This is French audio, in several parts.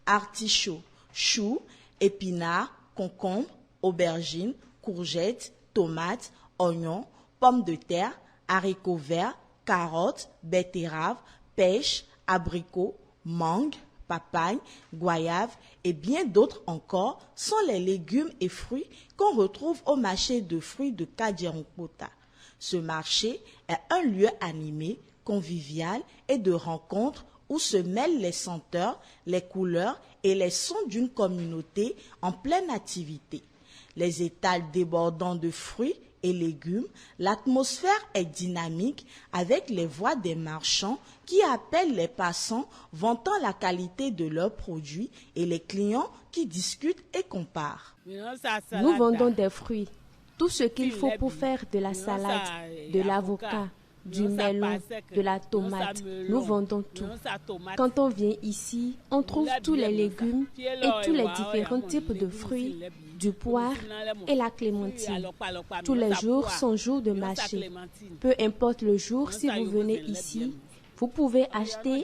artichauts, choux, épinards, concombres, aubergines, courgettes, tomates, oignons, pommes de terre, haricots verts, carottes, betteraves, pêches, abricots, mangues, papayes, goyaves et bien d'autres encore sont les légumes et fruits qu'on retrouve au marché de fruits de Kadjeronkpota. Ce marché est un lieu animé, convivial et de rencontre où se mêlent les senteurs, les couleurs et les sons d'une communauté en pleine activité. Les étals débordant de fruits et légumes, l'atmosphère est dynamique avec les voix des marchands qui appellent les passants vantant la qualité de leurs produits et les clients qui discutent et comparent. Nous vendons des fruits, tout ce qu'il faut pour faire de la salade, de l'avocat, du melon, de la tomate. Nous vendons tout. Quand on vient ici, on trouve tous les légumes et tous les différents types de fruits, du poire et la clémentine. Tous les jours sont jours de marché. Peu importe le jour, si vous venez ici, vous pouvez acheter.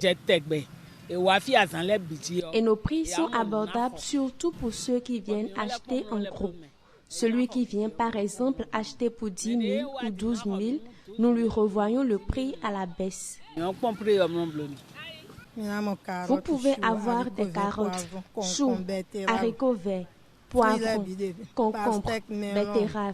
Et nos prix sont abordables, surtout pour ceux qui viennent acheter en groupe. Celui qui vient par exemple acheter pour 10 000 ou 12 000, nous lui revoyons le prix à la baisse. Vous pouvez avoir des carottes, choux, haricots verts, poivrons, concombres, betteraves,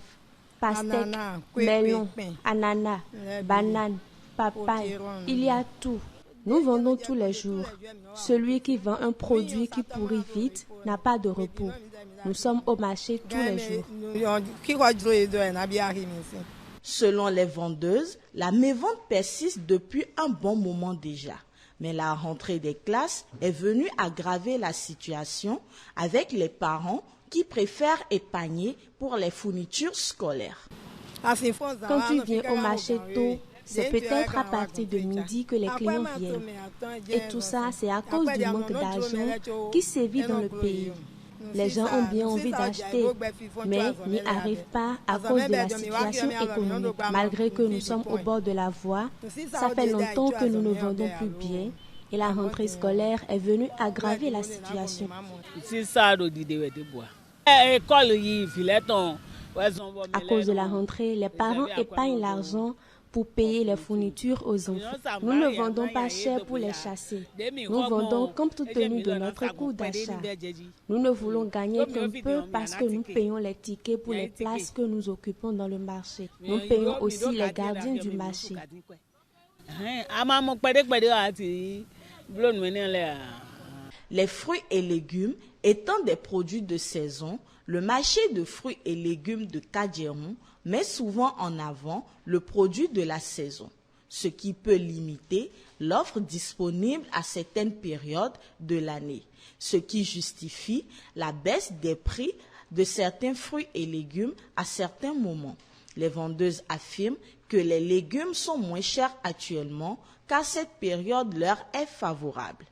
pastèques, melons, ananas, bananes, papaye. Il y a tout. Nous vendons tous les jours. Celui qui vend un produit qui pourrit vite n'a pas de repos. Nous sommes au marché tous les jours. Selon les vendeuses, la mévente persiste depuis un bon moment déjà. Mais la rentrée des classes est venue aggraver la situation avec les parents qui préfèrent épargner pour les fournitures scolaires. Quand tu viens au marché tôt, c'est peut-être à partir de midi que les clients viennent. Et tout ça, c'est à cause du manque d'argent qui sévit dans le pays. Les gens ont bien envie d'acheter, mais n'y arrivent pas à cause de la situation économique. Malgré que nous sommes au bord de la voie, ça fait longtemps que nous ne vendons plus bien et la rentrée scolaire est venue aggraver la situation. À cause de la rentrée, les parents épargnent l'argent pour payer les fournitures aux enfants. Nous ne vendons pas cher pour les chasser. Nous vendons compte tenu de notre coût d'achat. Nous ne voulons gagner qu'un peu parce que nous payons les tickets pour les places que nous occupons dans le marché. Nous payons aussi les gardiens du marché. Les fruits et légumes étant des produits de saison, le marché de fruits et légumes de Kadjeron met souvent en avant le produit de la saison, ce qui peut limiter l'offre disponible à certaines périodes de l'année, ce qui justifie la baisse des prix de certains fruits et légumes à certains moments. Les vendeuses affirment que les légumes sont moins chers actuellement car cette période leur est favorable.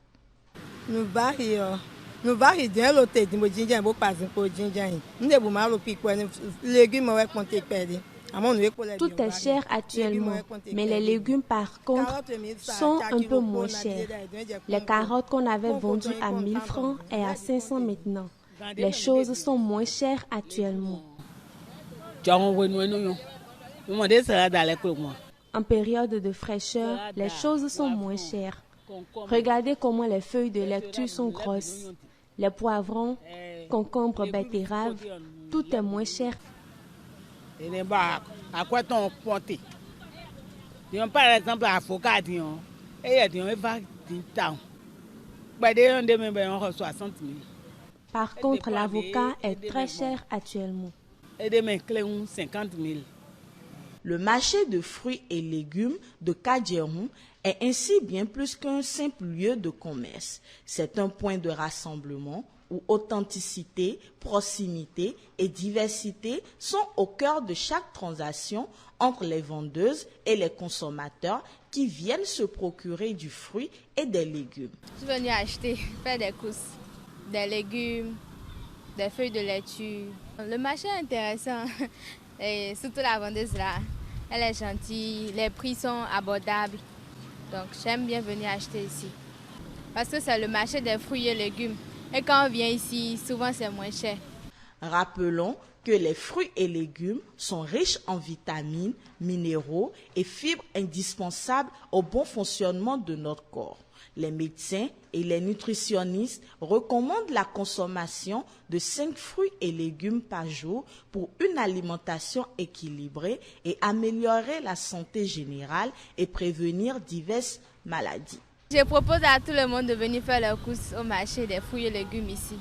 Tout est cher actuellement, mais les légumes par contre sont un peu moins chers. Les carottes qu'on avait vendues à 1 000 francs est à 500 maintenant. Les choses sont moins chères actuellement. En période de fraîcheur, les choses sont moins chères. Regardez comment les feuilles de laitue sont grosses. Les poivrons, concombres, betteraves, tout est moins cher. Par exemple, avocat, Par contre, l'avocat est très cher actuellement. Le marché de fruits et légumes de Kadjeron est ainsi bien plus qu'un simple lieu de commerce. C'est un point de rassemblement où authenticité, proximité et diversité sont au cœur de chaque transaction entre les vendeuses et les consommateurs qui viennent se procurer du fruit et des légumes. Je suis venue acheter, faire des courses, des légumes, des feuilles de laitue. Le marché est intéressant et surtout la vendeuse là, elle est gentille, les prix sont abordables. Donc j'aime bien venir acheter ici. Parce que c'est le marché des fruits et légumes. Et quand on vient ici, souvent c'est moins cher. Rappelons que les fruits et légumes sont riches en vitamines, minéraux et fibres indispensables au bon fonctionnement de notre corps. Les médecins et les nutritionnistes recommandent la consommation de 5 fruits et légumes par jour pour une alimentation équilibrée et améliorer la santé générale et prévenir diverses maladies. Je propose à tout le monde de venir faire leurs courses au marché des fruits et légumes ici.